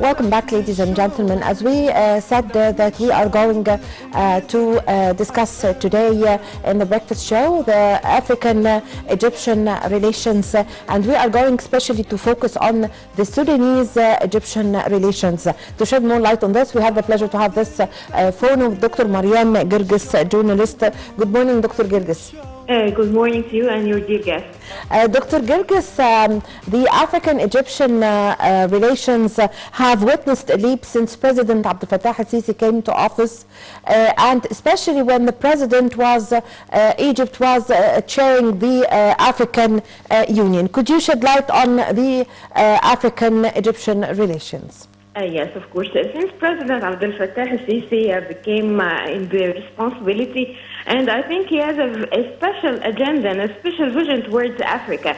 Welcome back, ladies and gentlemen. As we said that we are going to discuss today in the breakfast show the African-Egyptian relations, and we are going especially to focus on the Sudanese-Egyptian relations. To shed more light on this, we have the pleasure to have this phone with Dr. Marian Girguis, journalist. Good morning, Dr. Girguis. Good morning to you and your dear guest. Dr. Girguis, the African-Egyptian relations have witnessed a leap since President Abdel Fattah al-Sisi came to office, and especially when the president was, Egypt was chairing the African Union. Could you shed light on the African-Egyptian relations? Yes, of course. Since President Abdel Fattah al-Sisi became in the responsibility, and I think he has a special agenda and a special vision towards Africa.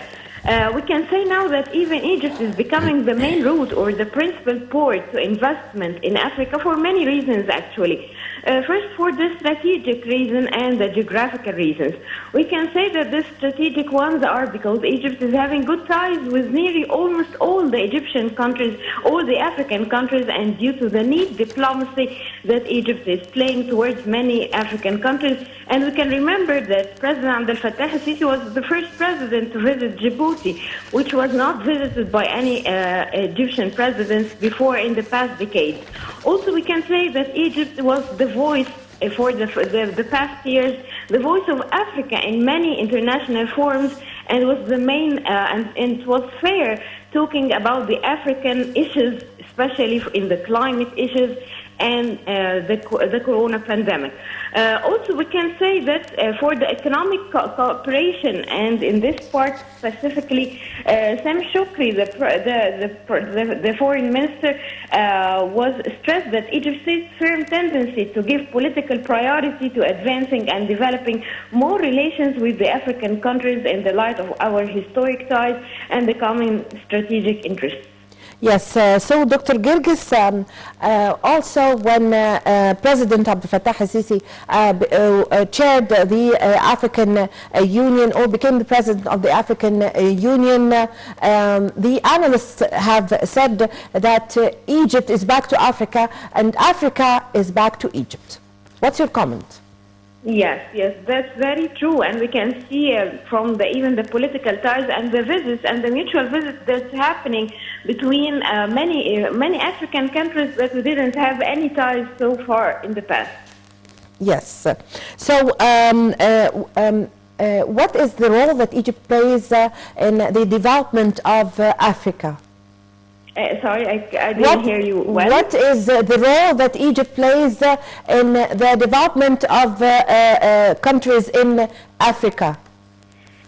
We can say now that even Egypt is becoming the main route or the principal port to investment in Africa for many reasons, actually. First, for the strategic reason and the geographical reasons. We can say that the strategic ones are because Egypt is having good ties with nearly almost all the Egyptian countries, all the African countries, and due to the neat diplomacy that Egypt is playing towards many African countries. And we can remember that President Abdel Fattah al-Sisi was the first president to visit Djibouti, which was not visited by any Egyptian presidents before in the past decades. Also, we can say that Egypt was the voice for the past years, the voice of Africa in many international forums, and was the main, and it was fair talking about the African issues, especially in the climate issues and the corona pandemic. Also, we can say that for the economic cooperation, and in this part specifically, Sam Shukri, the foreign minister, was stressed that Egypt's firm tendency to give political priority to advancing and developing more relations with the African countries in the light of our historic ties and the common strategic interests. Yes, so Dr. Girguis, also when President Abdel Fattah al-Sisi chaired the African Union or became the president of the African Union, the analysts have said that Egypt is back to Africa and Africa is back to Egypt. What's your comment? Yes, that's very true, and we can see from even the political ties and the visits and the mutual visits that's happening between many African countries that we didn't have any ties so far in the past. Yes. So, what is the role that Egypt plays in the development of Africa? Sorry, I didn't hear you well. What is the role that Egypt plays in the development of countries in Africa?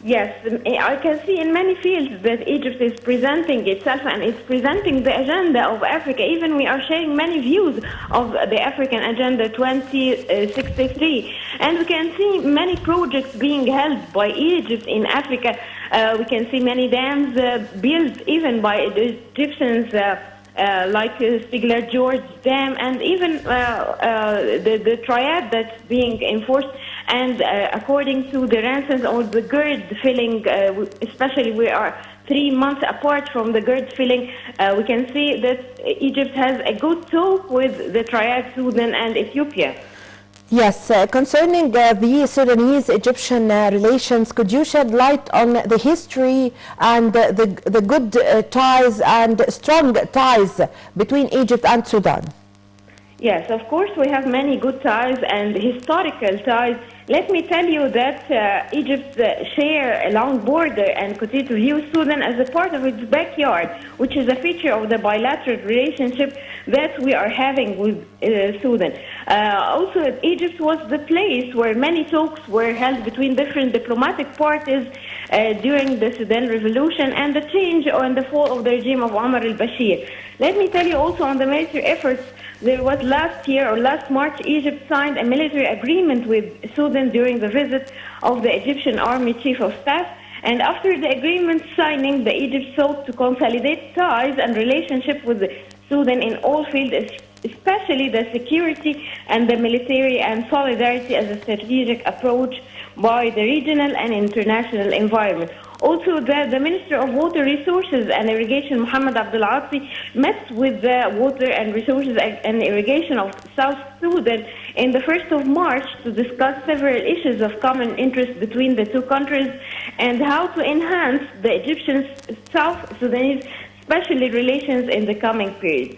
Yes, I can see in many fields that Egypt is presenting itself and it's presenting the agenda of Africa. Even we are sharing many views of the African Agenda 2063. And we can see many projects being held by Egypt in Africa. We can see many dams built even by the Egyptians, like Stigler George Dam, and even the triad that's being enforced. And according to the Renaissance or the GERD filling, especially we are 3 months apart from the GERD filling, we can see that Egypt has a good talk with the triad Sudan and Ethiopia. Yes, concerning the Sudanese-Egyptian relations, could you shed light on the history and the good ties and strong ties between Egypt and Sudan? Yes, of course, we have many good ties and historical ties. Let me tell you that Egypt share a long border and continue to view Sudan as a part of its backyard, which is a feature of the bilateral relationship that we are having with Sudan. Also, Egypt was the place where many talks were held between different diplomatic parties during the Sudan Revolution and the change and the fall of the regime of Omar al-Bashir. Let me tell you also on the military efforts. There was last year or last March, Egypt signed a military agreement with Sudan during the visit of the Egyptian Army Chief of Staff. And after the agreement signing, the Egypt sought to consolidate ties and relationship with Sudan in all fields, especially the security and the military, and solidarity as a strategic approach by the regional and international environment. Also, the Minister of Water Resources and Irrigation, Mohammed Abdel met with the Water and Resources and Irrigation of South Sudan in the 1st of March to discuss several issues of common interest between the two countries and how to enhance the Egyptian-South Sudanese special relations in the coming period.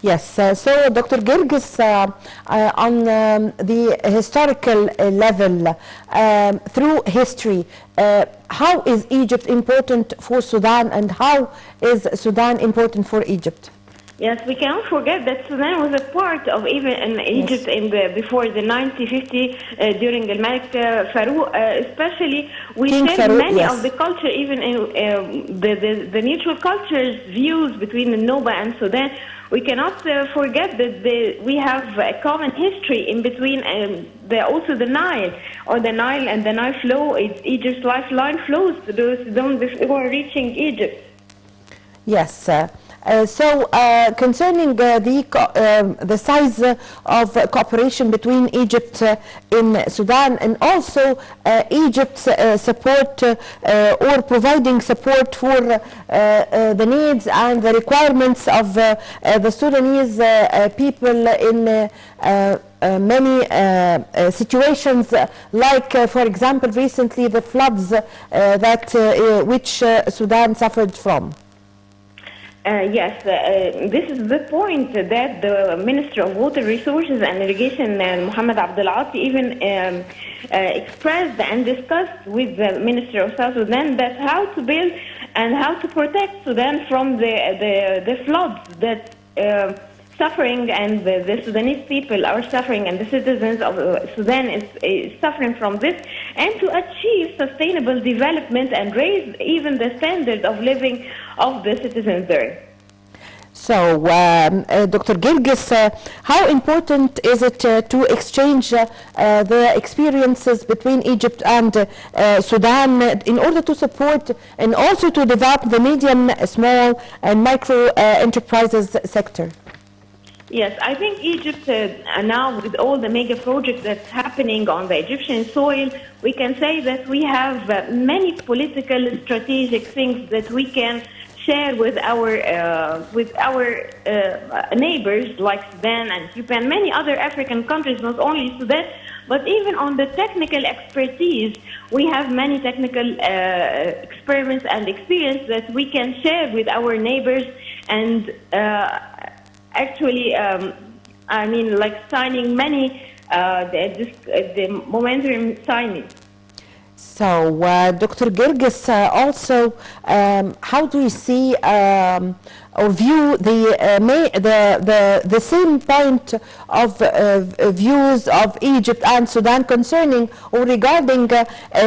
Yes, so Dr. Girguis, on the historical level, through history, how is Egypt important for Sudan and how is Sudan important for Egypt? Yes, we cannot forget that Sudan was a part of even in Egypt before the 1950 during the Malik Farouk, especially we King shared Farouk, many yes. of the culture, even in the mutual cultures views between the Nuba and Sudan. We cannot forget that we have a common history in between, also the Nile, or the Nile and the Nile flow. Egypt's lifeline flows to Sudan before reaching Egypt. Yes. So concerning the size of cooperation between Egypt in Sudan and also Egypt's support or providing support for the needs and the requirements of the Sudanese people in many situations, like for example recently the floods which Sudan suffered from. Yes, this is the point that the Minister of Water Resources and Irrigation, Mohammed Abdel even expressed and discussed with the Minister of South Sudan that how to build and how to protect Sudan from the floods that suffering and the Sudanese people are suffering and the citizens of Sudan is suffering from this, and to achieve sustainable development and raise even the standard of living of the citizens there. So, Dr. Girguis, how important is it to exchange the experiences between Egypt and Sudan in order to support and also to develop the medium, small and micro enterprises sector? Yes, I think Egypt now, with all the mega projects that's happening on the Egyptian soil, we can say that we have many political strategic things that we can share with our neighbors like Sudan and Ethiopia and many other African countries, not only Sudan, but even on the technical expertise. We have many technical experiments and experience that we can share with our neighbors and actually, I mean, like signing many, the momentum signing. So, Dr. Girguis, also, how do you see or view the same point of views of Egypt and Sudan concerning or regarding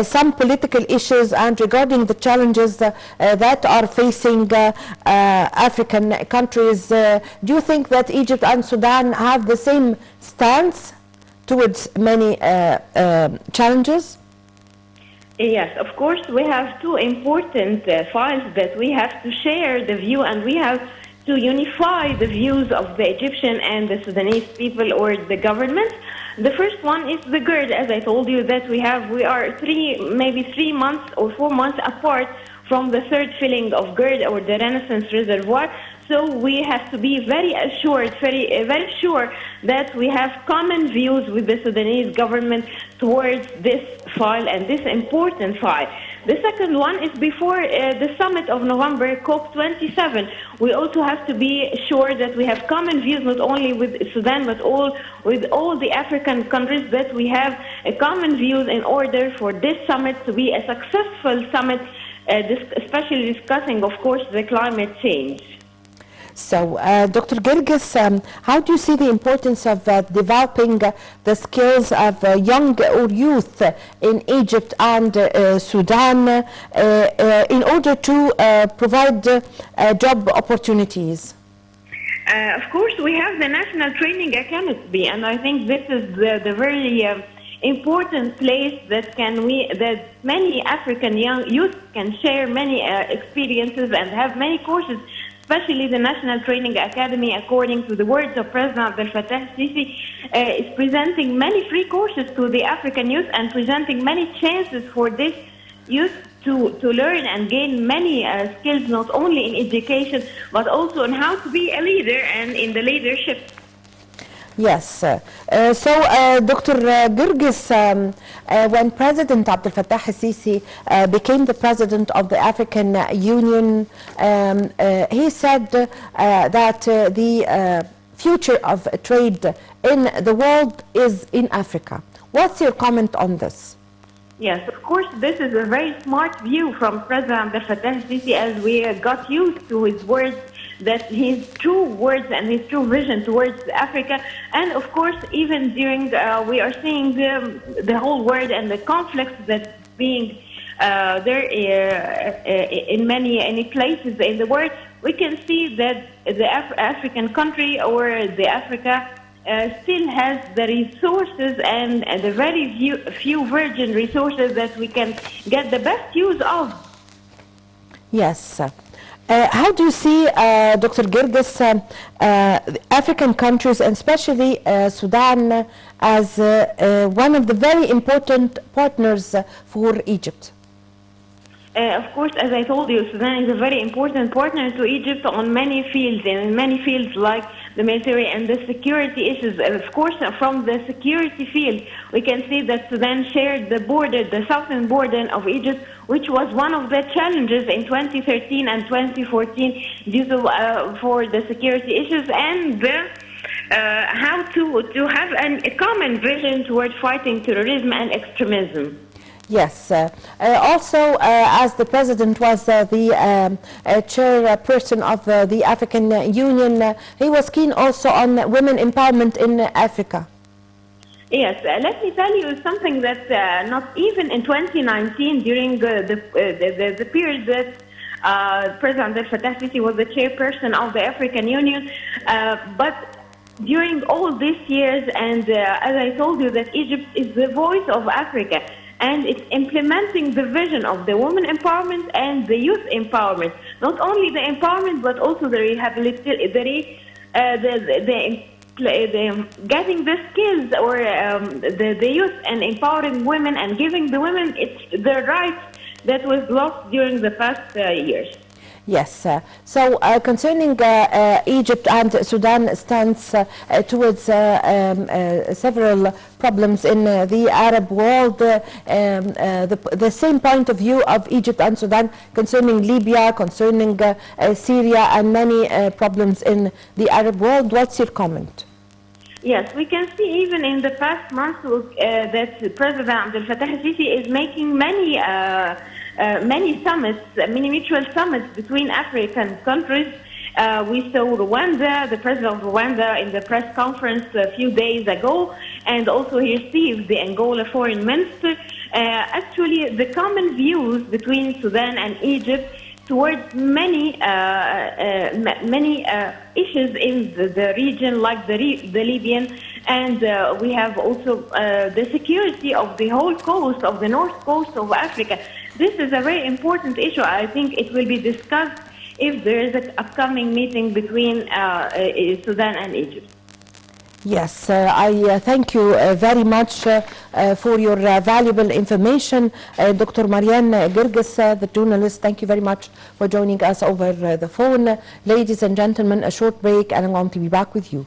some political issues and regarding the challenges that are facing African countries? Do you think that Egypt and Sudan have the same stance towards many challenges? Yes, of course, we have two important files that we have to share the view, and we have to unify the views of the Egyptian and the Sudanese people or the government. The first one is the GERD, as I told you, that we are maybe 3 months or 4 months apart from the third filling of GERD or the Renaissance Reservoir. So we have to be very assured, very sure that we have common views with the Sudanese government towards this file and this important file. The second one is before the summit of November, COP27. We also have to be sure that we have common views, not only with Sudan, but with all the African countries, that we have a common views in order for this summit to be a successful summit, especially discussing, of course, the climate change. So, Dr. Girguis, how do you see the importance of developing the skills of young or youth in Egypt and Sudan in order to provide job opportunities? Of course, we have the National Training Academy, and I think this is the very important place that many African young youth can share many experiences and have many courses. Especially the National Training Academy, according to the words of President Abdel Fattah Sisi, is presenting many free courses to the African youth and presenting many chances for this youth to learn and gain many skills, not only in education, but also in how to be a leader and in the leadership. Yes. Dr. Girguis, when President Abdel Fattah al-Sisi became the president of the African Union, he said that the future of trade in the world is in Africa. What's your comment on this? Yes, of course, this is a very smart view from President Abdel Fattah al-Sisi, as we got used to his words, that his true words and his true vision towards Africa. And of course, even during, we are seeing the whole world and the conflicts that's being there in many places in the world, we can see that the African country or the Africa still has the resources and the very few virgin resources that we can get the best use of. Yes. How do you see, Dr. Girguis, African countries, and especially Sudan, as one of the very important partners for Egypt? Of course, as I told you, Sudan is a very important partner to Egypt on many fields, and in many fields like the military and the security issues. Of course, from the security field, we can see that Sudan shared the border, the southern border of Egypt, which was one of the challenges in 2013 and 2014 due to for the security issues and the how to have a common vision toward fighting terrorism and extremism. Yes. Also, as the president was the chairperson of the African Union, he was keen also on women empowerment in Africa. Yes, let me tell you something that not even in 2019, during the period that President Abdel Fattah al-Sisi was the chairperson of the African Union, but during all these years, and as I told you, that Egypt is the voice of Africa, and it's implementing the vision of the women empowerment and the youth empowerment. Not only the empowerment, but also the rehabilitation, getting the skills or the youth, and empowering women and giving the women the rights that was lost during the past years. Yes. Concerning Egypt and Sudan stands towards several problems in the Arab world, the same point of view of Egypt and Sudan concerning Libya, concerning Syria, and many problems in the Arab world. What's your comment? Yes, we can see even in the past months that President Abdel Fattah al-Sisi is making many summits, many mutual summits between African countries. We saw Rwanda, the president of Rwanda, in the press conference a few days ago, and also he received the Angola foreign minister. Actually, the common views between Sudan and Egypt towards many issues in the region, like the Libyan, and we have also the security of the whole coast, of the north coast of Africa. This is a very important issue. I think it will be discussed if there is an upcoming meeting between Sudan and Egypt. Yes, I thank you very much for your valuable information. Dr. Marian Girguis, the journalist, thank you very much for joining us over the phone. Ladies and gentlemen, a short break and I'm going to be back with you.